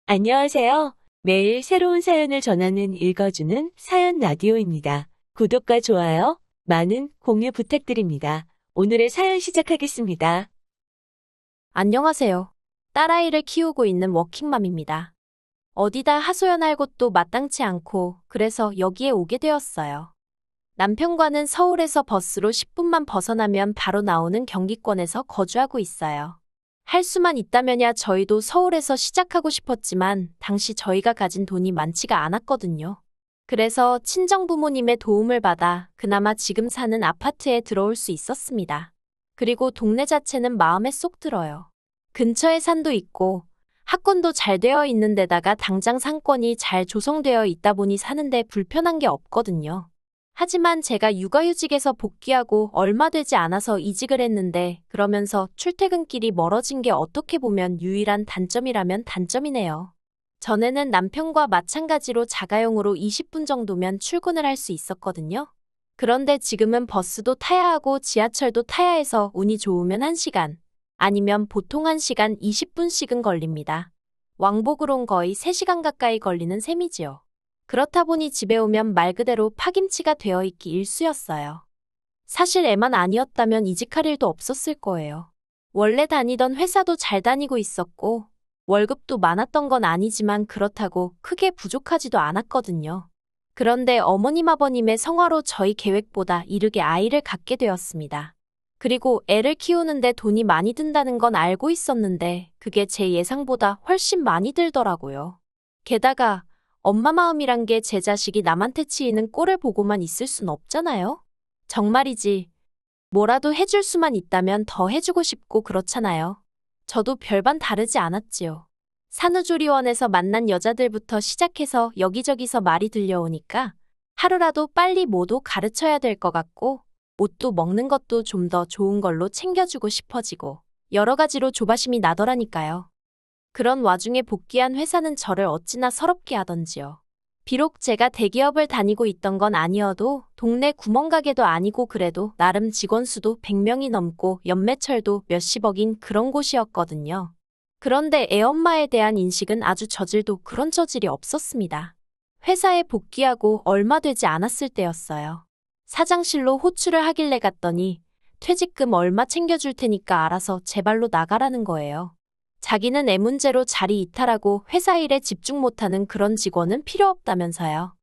안녕하세요. 매일 새로운 사연을 전하는 읽어주는 사연 라디오입니다. 구독과 좋아요, 많은 공유 부탁드립니다. 오늘의 사연 시작하겠습니다. 안녕하세요. 딸아이를 키우고 있는 워킹맘입니다. 어디다 하소연할 곳도 마땅치 않고 그래서 여기에 오게 되었어요. 남편과는 서울에서 버스로 10분만 벗어나면 바로 나오는 경기권에서 거주하고 있어요. 할 수만 있다면야 저희도 서울에서 시작하고 싶었지만 당시 저희가 가진 돈이 많지가 않았거든요. 그래서 친정부모님의 도움을 받아 그나마 지금 사는 아파트에 들어올 수 있었습니다. 그리고 동네 자체는 마음에 쏙 들어요. 근처에 산도 있고 학군도 잘 되어 있는 데다가 당장 상권이 잘 조성되어 있다 보니 사는데 불편한 게 없거든요. 하지만 제가 육아휴직에서 복귀하고 얼마 되지 않아서 이직을 했는데 그러면서 출퇴근길이 멀어진 게 어떻게 보면 유일한 단점이라면 단점이네요. 전에는 남편과 마찬가지로 자가용으로 20분 정도면 출근을 할 수 있었거든요. 그런데 지금은 버스도 타야 하고 지하철도 타야 해서 운이 좋으면 1시간, 아니면 보통 1시간 20분씩은 걸립니다. 왕복으론 거의 3시간 가까이 걸리는 셈이지요. 그렇다 보니 집에 오면 말 그대로 파김치가 되어 있기 일쑤였어요. 사실 애만 아니었다면 이직할 일도 없었을 거예요. 원래 다니던 회사도 잘 다니고 있었고 월급도 많았던 건 아니지만 그렇다고 크게 부족하지도 않았거든요. 그런데 어머님 아버님의 성화로 저희 계획보다 이르게 아이를 갖게 되었습니다. 그리고 애를 키우는데 돈이 많이 든다는 건 알고 있었는데 그게 제 예상보다 훨씬 많이 들더라고요. 게다가 엄마 마음이란 게 제 자식이 남한테 치이는 꼴을 보고만 있을 순 없잖아요? 정말이지. 뭐라도 해줄 수만 있다면 더 해주고 싶고 그렇잖아요. 저도 별반 다르지 않았지요. 산후조리원에서 만난 여자들부터 시작해서 여기저기서 말이 들려오니까 하루라도 빨리 뭐도 가르쳐야 될 것 같고 옷도 먹는 것도 좀 더 좋은 걸로 챙겨주고 싶어지고 여러 가지로 조바심이 나더라니까요. 그런 와중에 복귀한 회사는 저를 어찌나 서럽게 하던지요. 비록 제가 대기업을 다니고 있던 건 아니어도 동네 구멍가게도 아니고 그래도 나름 직원 수도 100명이 넘고 연매철도 몇십억인 그런 곳이었거든요. 그런데 애엄마에 대한 인식은 아주 저질도 그런 저질이 없었습니다. 회사에 복귀하고 얼마 되지 않았을 때였어요. 사장실로 호출을 하길래 갔더니 퇴직금 얼마 챙겨줄 테니까 알아서 제 발로 나가라는 거예요. 자기는 애 문제로 자리 이탈하고 회사 일에 집중 못하는 그런 직원은 필요 없다면서요.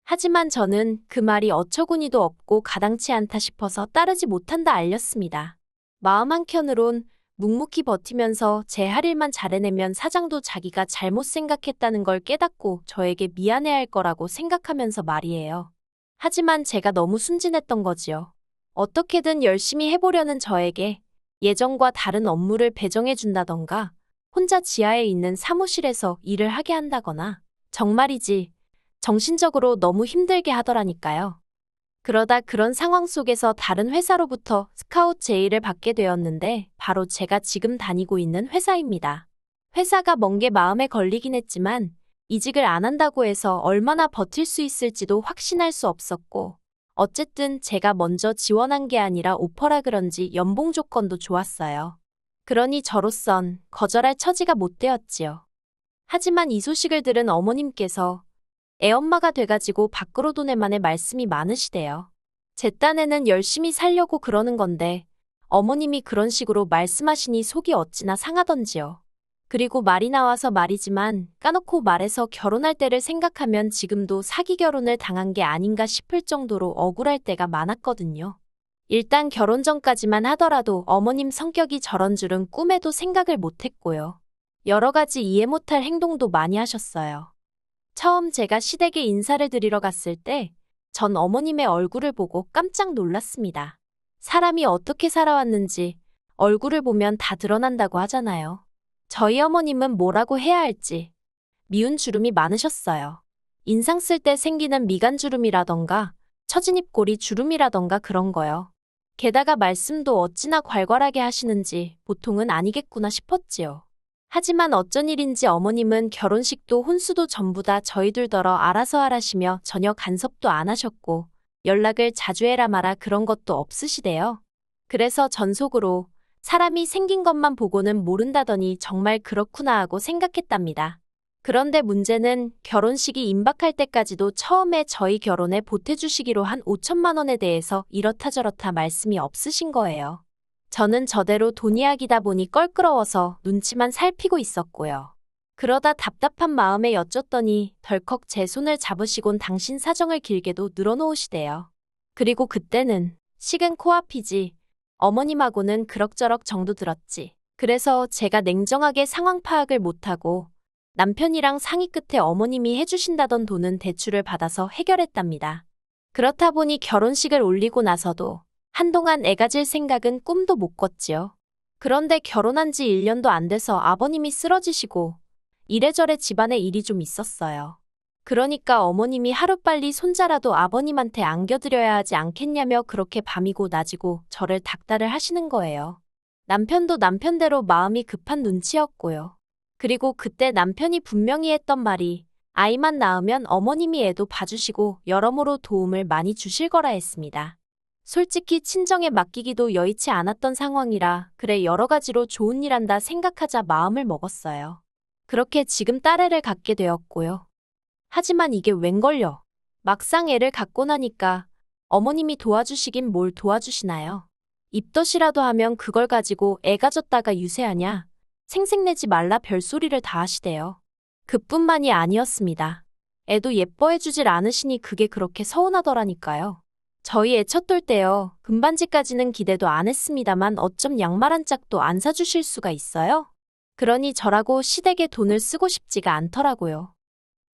하지만 저는 그 말이 어처구니도 없고 가당치 않다 싶어서 따르지 못한다 알렸습니다. 마음 한켠으론 묵묵히 버티면서 제 할 일만 잘해내면 사장도 자기가 잘못 생각했다는 걸 깨닫고 저에게 미안해할 거라고 생각하면서 말이에요. 하지만 제가 너무 순진했던 거지요. 어떻게든 열심히 해보려는 저에게 예전과 다른 업무를 배정해준다던가 혼자 지하에 있는 사무실에서 일을 하게 한다거나 정말이지 정신적으로 너무 힘들게 하더라니까요. 그러다 그런 상황 속에서 다른 회사로부터 스카웃 제의를 받게 되었는데 바로 제가 지금 다니고 있는 회사입니다. 회사가 먼 게 마음에 걸리긴 했지만 이직을 안 한다고 해서 얼마나 버틸 수 있을지도 확신할 수 없었고 어쨌든 제가 먼저 지원한 게 아니라 오퍼라 그런지 연봉 조건도 좋았어요. 그러니 저로선 거절할 처지가 못 되었지요. 하지만 이 소식을 들은 어머님께서 애엄마가 돼가지고 밖으로 도내만의 말씀이 많으시대요. 제 딴에는 열심히 살려고 그러는 건데 어머님이 그런 식으로 말씀하시니 속이 어찌나 상하던지요. 그리고 말이 나와서 말이지만 까놓고 말해서 결혼할 때를 생각하면 지금도 사기 결혼을 당한 게 아닌가 싶을 정도로 억울할 때가 많았거든요. 일단 결혼 전까지만 하더라도 어머님 성격이 저런 줄은 꿈에도 생각을 못했고요. 여러 가지 이해 못할 행동도 많이 하셨어요. 처음 제가 시댁에 인사를 드리러 갔을 때 전 어머님의 얼굴을 보고 깜짝 놀랐습니다. 사람이 어떻게 살아왔는지 얼굴을 보면 다 드러난다고 하잖아요. 저희 어머님은 뭐라고 해야 할지 미운 주름이 많으셨어요. 인상 쓸 때 생기는 미간주름이라던가 처진입꼬리 주름이라던가 그런 거요. 게다가 말씀도 어찌나 괄괄하게 하시는지 보통은 아니겠구나 싶었지요. 하지만 어쩐 일인지 어머님은 결혼식도 혼수도 전부 다 저희들더러 알아서 하라시며 전혀 간섭도 안 하셨고 연락을 자주 해라 마라 그런 것도 없으시대요. 그래서 전 속으로 사람이 생긴 것만 보고는 모른다더니 정말 그렇구나 하고 생각했답니다. 그런데 문제는 결혼식이 임박할 때까지도 처음에 저희 결혼에 보태주시기로 한 5천만 원에 대해서 이렇다 저렇다 말씀이 없으신 거예요. 저는 저대로 돈 이야기다 보니 껄끄러워서 눈치만 살피고 있었고요. 그러다 답답한 마음에 여쭸더니 덜컥 제 손을 잡으시곤 당신 사정을 길게도 늘어놓으시대요. 그리고 그때는 식은 코앞이지. 어머님하고는 그럭저럭 정도 들었지. 그래서 제가 냉정하게 상황 파악을 못하고 남편이랑 상의 끝에 어머님이 해주신다던 돈은 대출을 받아서 해결했답니다. 그렇다 보니 결혼식을 올리고 나서도 한동안 애가 질 생각은 꿈도 못 꿨지요. 그런데 결혼한 지 1년도 안 돼서 아버님이 쓰러지시고 이래저래 집안에 일이 좀 있었어요. 그러니까 어머님이 하루빨리 손자라도 아버님한테 안겨드려야 하지 않겠냐며 그렇게 밤이고 낮이고 저를 닥달을 하시는 거예요. 남편도 남편대로 마음이 급한 눈치였고요. 그리고 그때 남편이 분명히 했던 말이 아이만 낳으면 어머님이 애도 봐주시고 여러모로 도움을 많이 주실 거라 했습니다. 솔직히 친정에 맡기기도 여의치 않았던 상황이라 그래 여러 가지로 좋은 일 한다 생각하자 마음을 먹었어요. 그렇게 지금 딸애를 갖게 되었고요. 하지만 이게 웬걸요. 막상 애를 갖고 나니까 어머님이 도와주시긴 뭘 도와주시나요? 입덧이라도 하면 그걸 가지고 애 가졌다가 유세하냐? 생색내지 말라 별소리를 다 하시대요. 그뿐만이 아니었습니다. 애도 예뻐해주질 않으시니 그게 그렇게 서운하더라니까요. 저희 애 첫돌 때요. 금반지까지는 기대도 안 했습니다만 어쩜 양말 한 짝도 안 사주실 수가 있어요? 그러니 저라고 시댁에 돈을 쓰고 싶지가 않더라고요.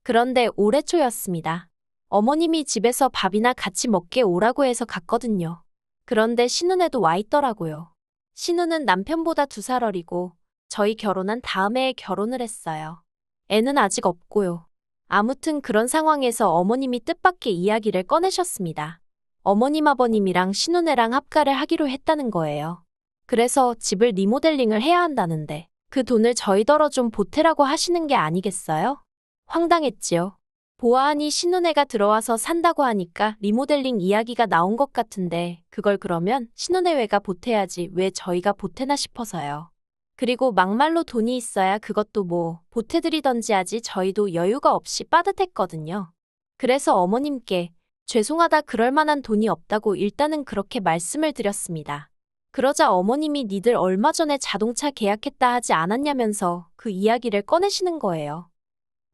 그런데 올해 초였습니다. 어머님이 집에서 밥이나 같이 먹게 오라고 해서 갔거든요. 그런데 신혼에도 와 있더라고요. 신우는 남편보다 2살 어리고 저희 결혼한 다음 해에 결혼을 했어요. 애는 아직 없고요. 아무튼 그런 상황에서 어머님이 뜻밖의 이야기를 꺼내셨습니다. 어머님 아버님이랑 신혼애랑 합가를 하기로 했다는 거예요. 그래서 집을 리모델링을 해야 한다는데 그 돈을 저희더러 좀 보태라고 하시는 게 아니겠어요? 황당했지요. 보아하니 신혼애가 들어와서 산다고 하니까 리모델링 이야기가 나온 것 같은데 그걸 그러면 신혼애외가 보태야지 왜 저희가 보태나 싶어서요. 그리고 막말로 돈이 있어야 그것도 뭐 보태드리던지 하지 저희도 여유가 없이 빠듯했거든요. 그래서 어머님께 죄송하다 그럴 만한 돈이 없다고 일단은 그렇게 말씀을 드렸습니다. 그러자 어머님이 니들 얼마 전에 자동차 계약했다 하지 않았냐면서 그 이야기를 꺼내시는 거예요.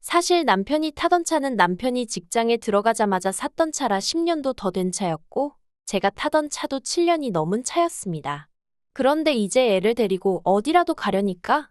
사실 남편이 타던 차는 남편이 직장에 들어가자마자 샀던 차라 10년도 더 된 차였고 제가 타던 차도 7년이 넘은 차였습니다. 그런데 이제 애를 데리고 어디라도 가려니까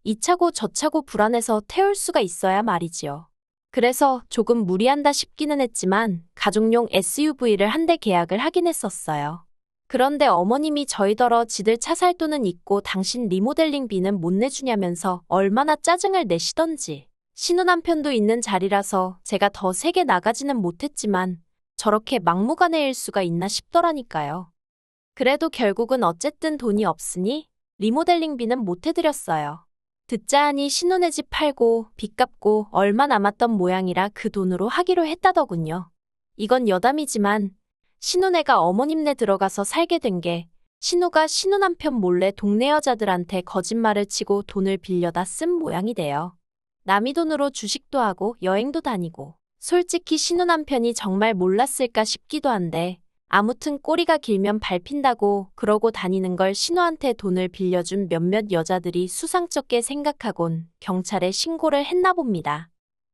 이 차고 저 차고 불안해서 태울 수가 있어야 말이지요. 그래서 조금 무리한다 싶기는 했지만 가족용 SUV를 한 대 계약을 하긴 했었어요. 그런데 어머님이 저희더러 지들 차 살 돈은 있고 당신 리모델링비는 못 내주냐면서 얼마나 짜증을 내시던지. 신우남편도 있는 자리라서 제가 더 세게 나가지는 못했지만 저렇게 막무가내일 수가 있나 싶더라니까요. 그래도 결국은 어쨌든 돈이 없으니 리모델링비는 못 해드렸어요. 듣자 하니 신혼의 집 팔고 빚 갚고 얼마 남았던 모양이라 그 돈으로 하기로 했다더군요. 이건 여담이지만 신혼애가 어머님네 들어가서 살게 된 게 신우가 신우남편 몰래 동네 여자들한테 거짓말을 치고 돈을 빌려다 쓴 모양이 돼요. 남이 돈으로 주식도 하고 여행도 다니고 솔직히 신우남편이 정말 몰랐을까 싶기도 한데 아무튼 꼬리가 길면 밟힌다고 그러고 다니는 걸 신우한테 돈을 빌려준 몇몇 여자들이 수상쩍게 생각하곤 경찰에 신고를 했나 봅니다.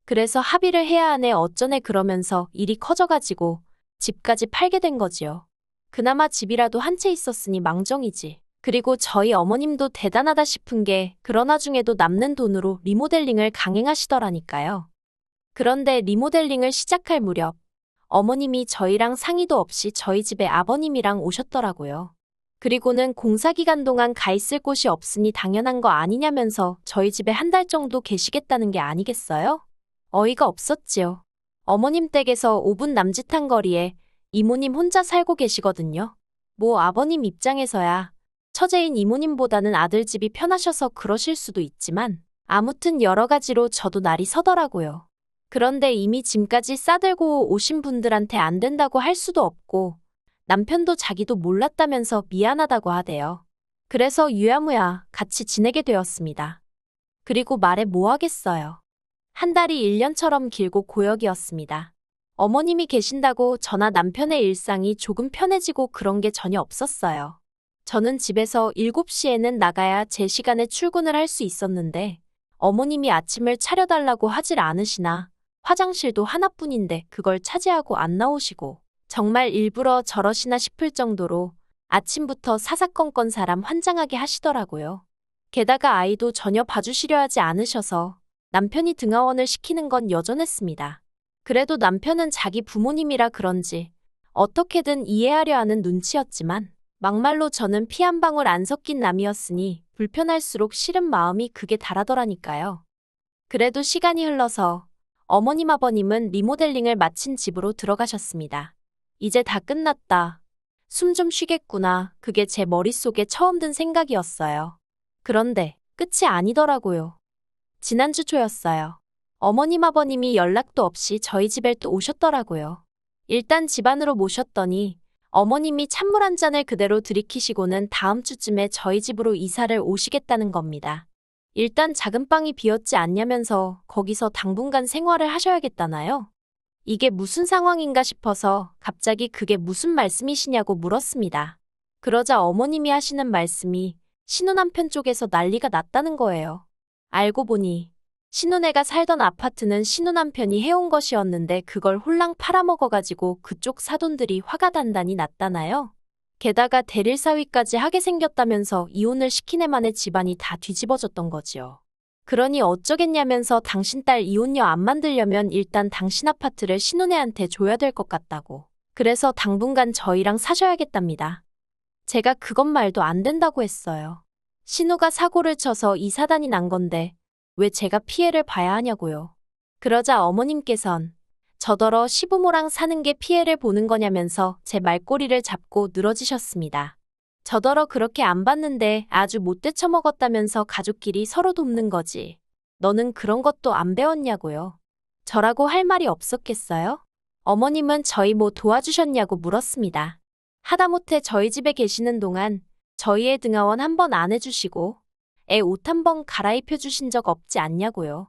그래서 합의를 해야 하네 어쩌네 그러면서 일이 커져가지고 집까지 팔게 된 거지요. 그나마 집이라도 한 채 있었으니 망정이지. 그리고 저희 어머님도 대단하다 싶은 게 그런 와중에도 남는 돈으로 리모델링을 강행하시더라니까요. 그런데 리모델링을 시작할 무렵 어머님이 저희랑 상의도 없이 저희 집에 아버님이랑 오셨더라고요. 그리고는 공사기간 동안 가 있을 곳이 없으니 당연한 거 아니냐면서 저희 집에 한 달 정도 계시겠다는 게 아니겠어요? 어이가 없었지요. 어머님 댁에서 5분 남짓한 거리에 이모님 혼자 살고 계시거든요. 뭐 아버님 입장에서야 처제인 이모님보다는 아들 집이 편하셔서 그러실 수도 있지만 아무튼 여러 가지로 저도 날이 서더라고요. 그런데 이미 짐까지 싸들고 오신 분들한테 안 된다고 할 수도 없고 남편도 자기도 몰랐다면서 미안하다고 하대요. 그래서 유야무야 같이 지내게 되었습니다. 그리고 말해 뭐 하겠어요. 한 달이 1년처럼 길고 고역이었습니다. 어머님이 계신다고 저나 남편의 일상이 조금 편해지고 그런 게 전혀 없었어요. 저는 집에서 7시에는 나가야 제 시간에 출근을 할 수 있었는데 어머님이 아침을 차려달라고 하질 않으시나 화장실도 하나뿐인데 그걸 차지하고 안 나오시고 정말 일부러 저러시나 싶을 정도로 아침부터 사사건건 사람 환장하게 하시더라고요. 게다가 아이도 전혀 봐주시려 하지 않으셔서 남편이 등하원을 시키는 건 여전했습니다. 그래도 남편은 자기 부모님이라 그런지 어떻게든 이해하려 하는 눈치였지만 막말로 저는 피 한 방울 안 섞인 남이었으니 불편할수록 싫은 마음이 극에 달하더라니까요. 그래도 시간이 흘러서 어머님 아버님은 리모델링을 마친 집으로 들어가셨습니다. 이제 다 끝났다. 숨 좀 쉬겠구나. 그게 제 머릿속에 처음 든 생각이었어요. 그런데 끝이 아니더라고요. 지난주 초였어요. 어머님 아버님이 연락도 없이 저희 집에 또 오셨더라고요. 일단 집 안으로 모셨더니 어머님이 찬물 한 잔을 그대로 들이키시고는 다음 주쯤에 저희 집으로 이사를 오시겠다는 겁니다. 일단 작은 방이 비었지 않냐면서 거기서 당분간 생활을 하셔야겠다나요? 이게 무슨 상황인가 싶어서 갑자기 그게 무슨 말씀이시냐고 물었습니다. 그러자 어머님이 하시는 말씀이 신혼남편 쪽에서 난리가 났다는 거예요. 알고 보니 신혼애가 살던 아파트는 신혼남편이 해온 것이었는데 그걸 홀랑 팔아먹어가지고 그쪽 사돈들이 화가 단단히 났다나요? 게다가 대릴사위까지 하게 생겼다면서 이혼을 시킨 애만의 집안이 다 뒤집어졌던 거지요. 그러니 어쩌겠냐면서 당신 딸 이혼녀 안 만들려면 일단 당신 아파트를 신혼애한테 줘야 될 것 같다고. 그래서 당분간 저희랑 사셔야겠답니다. 제가 그것 말도 안 된다고 했어요. 신우가 사고를 쳐서 이 사단이 난 건데 왜 제가 피해를 봐야 하냐고요. 그러자 어머님께선 저더러 시부모랑 사는 게 피해를 보는 거냐면서 제 말꼬리를 잡고 늘어지셨습니다. 저더러 그렇게 안 봤는데 아주 못돼 처먹었다면서 가족끼리 서로 돕는 거지. 너는 그런 것도 안 배웠냐고요. 저라고 할 말이 없었겠어요? 어머님은 저희 뭐 도와주셨냐고 물었습니다. 하다못해 저희 집에 계시는 동안 저희의 등하원 한 번 안 해주시고 애 옷 한 번 갈아입혀 주신 적 없지 않냐고요.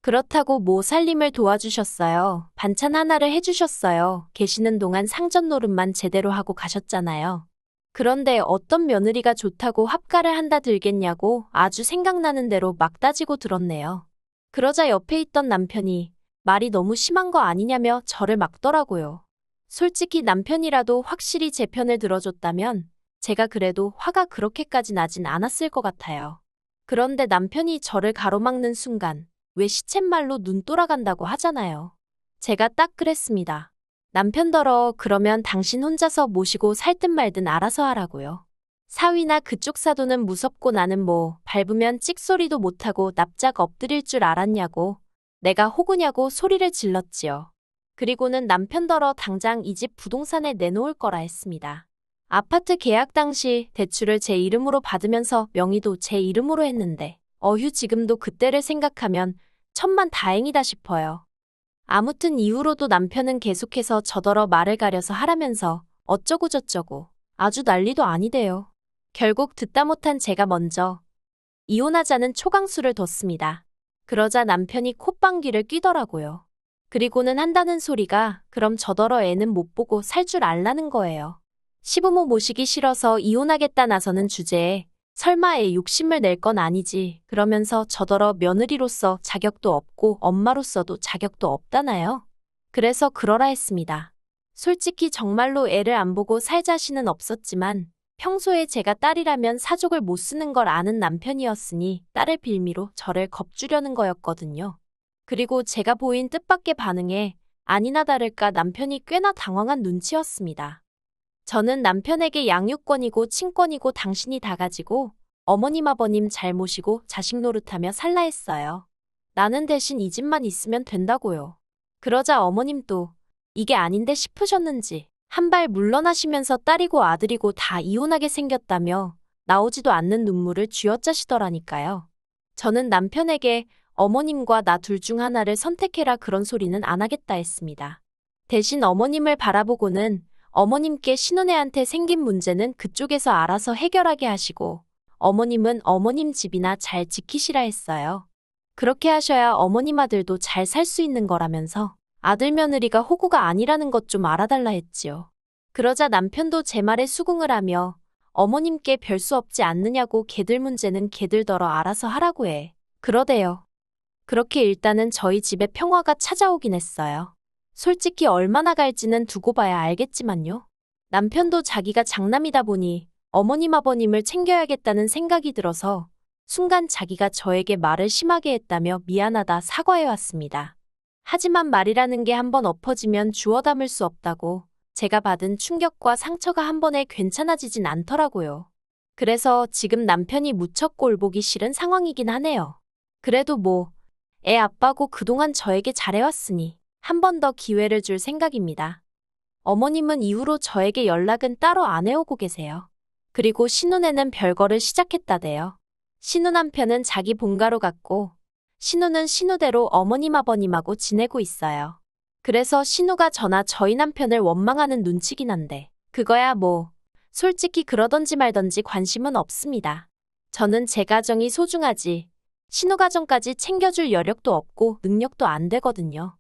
그렇다고 뭐 살림을 도와주셨어요. 반찬 하나를 해주셨어요. 계시는 동안 상전 노릇만 제대로 하고 가셨잖아요. 그런데 어떤 며느리가 좋다고 합가를 한다 들겠냐고 아주 생각나는 대로 막 따지고 들었네요. 그러자 옆에 있던 남편이 말이 너무 심한 거 아니냐며 저를 막더라고요. 솔직히 남편이라도 확실히 제 편을 들어줬다면 제가 그래도 화가 그렇게까지 나진 않았을 것 같아요. 그런데 남편이 저를 가로막는 순간 왜 시쳇말로 눈 돌아간다고 하잖아요. 제가 딱 그랬습니다. 남편더러 그러면 당신 혼자서 모시고 살든 말든 알아서 하라고요. 사위나 그쪽 사돈은 무섭고 나는 뭐 밟으면 찍소리도 못하고 납작 엎드릴 줄 알았냐고 내가 호구냐고 소리를 질렀지요. 그리고는 남편더러 당장 이 집 부동산에 내놓을 거라 했습니다. 아파트 계약 당시 대출을 제 이름으로 받으면서 명의도 제 이름으로 했는데 어휴 지금도 그때를 생각하면 천만 다행이다 싶어요. 아무튼 이후로도 남편은 계속해서 저더러 말을 가려서 하라면서 어쩌고저쩌고 아주 난리도 아니대요. 결국 듣다 못한 제가 먼저 이혼하자는 초강수를 뒀습니다. 그러자 남편이 콧방귀를 뀌더라고요. 그리고는 한다는 소리가 그럼 저더러 애는 못 보고 살 줄 알라는 거예요. 시부모 모시기 싫어서 이혼하겠다 나서는 주제에 설마 애 욕심을 낼 건 아니지 그러면서 저더러 며느리로서 자격도 없고 엄마로서도 자격도 없다나요? 그래서 그러라 했습니다. 솔직히 정말로 애를 안 보고 살 자신은 없었지만 평소에 제가 딸이라면 사족을 못 쓰는 걸 아는 남편이었으니 딸을 빌미로 저를 겁주려는 거였거든요. 그리고 제가 보인 뜻밖의 반응에 아니나 다를까 남편이 꽤나 당황한 눈치였습니다. 저는 남편에게 양육권이고 친권이고 당신이 다 가지고 어머님 아버님 잘 모시고 자식 노릇하며 살라 했어요. 나는 대신 이 집만 있으면 된다고요. 그러자 어머님도 이게 아닌데 싶으셨는지 한 발 물러나시면서 딸이고 아들이고 다 이혼하게 생겼다며 나오지도 않는 눈물을 쥐어짜시더라니까요. 저는 남편에게 어머님과 나 둘 중 하나를 선택해라 그런 소리는 안 하겠다 했습니다. 대신 어머님을 바라보고는 어머님께 신혼애한테 생긴 문제는 그쪽에서 알아서 해결하게 하시고 어머님은 어머님 집이나 잘 지키시라 했어요. 그렇게 하셔야 어머님 아들도 잘 살 수 있는 거라면서 아들 며느리가 호구가 아니라는 것 좀 알아달라 했지요. 그러자 남편도 제 말에 수긍을 하며 어머님께 별 수 없지 않느냐고 걔들 문제는 걔들더러 알아서 하라고 해. 그러대요. 그렇게 일단은 저희 집에 평화가 찾아오긴 했어요. 솔직히 얼마나 갈지는 두고 봐야 알겠지만요. 남편도 자기가 장남이다 보니 어머님 아버님을 챙겨야겠다는 생각이 들어서 순간 자기가 저에게 말을 심하게 했다며 미안하다 사과해왔습니다. 하지만 말이라는 게 한번 엎어지면 주워 담을 수 없다고 제가 받은 충격과 상처가 한 번에 괜찮아지진 않더라고요. 그래서 지금 남편이 무척 꼴보기 싫은 상황이긴 하네요. 그래도 뭐, 애 아빠고 그동안 저에게 잘해왔으니 한 번 더 기회를 줄 생각입니다. 어머님은 이후로 저에게 연락은 따로 안 해오고 계세요. 그리고 신혼에는 별거를 시작했다대요. 신우 남편은 자기 본가로 갔고 신우는 신우대로 어머님 아버님하고 지내고 있어요. 그래서 신우가 저나 저희 남편을 원망하는 눈치긴 한데 그거야 뭐 솔직히 그러던지 말던지 관심은 없습니다. 저는 제 가정이 소중하지 신우 가정까지 챙겨줄 여력도 없고 능력도 안 되거든요.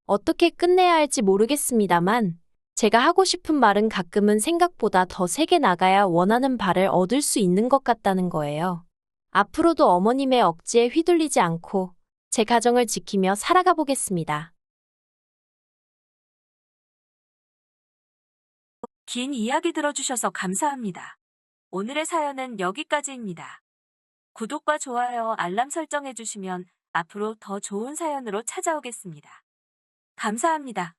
어떻게 끝내야 할지 모르겠습니다만 제가 하고 싶은 말은 가끔은 생각보다 더 세게 나가야 원하는 바를 얻을 수 있는 것 같다는 거예요. 앞으로도 어머님의 억지에 휘둘리지 않고 제 가정을 지키며 살아가 보겠습니다. 긴 이야기 들어주셔서 감사합니다. 오늘의 사연은 여기까지입니다. 구독과 좋아요, 알람 설정해주시면 앞으로 더 좋은 사연으로 찾아오겠습니다. 감사합니다.